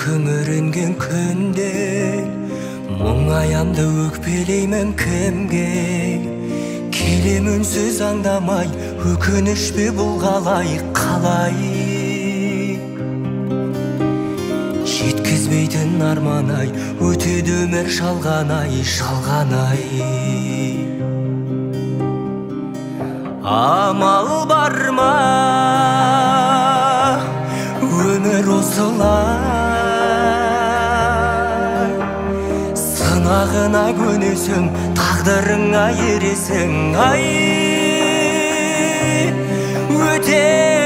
күңірінген күнде мұңаямды өкпелеймін кімге келем үнсіз аңдамай өкініш пе бұл қалай жеткізбейтін арман-ай өтеді өмір жалған-ай амал бар ма өмір осылай сынағына көнесің тағдырыңа ересің ай өте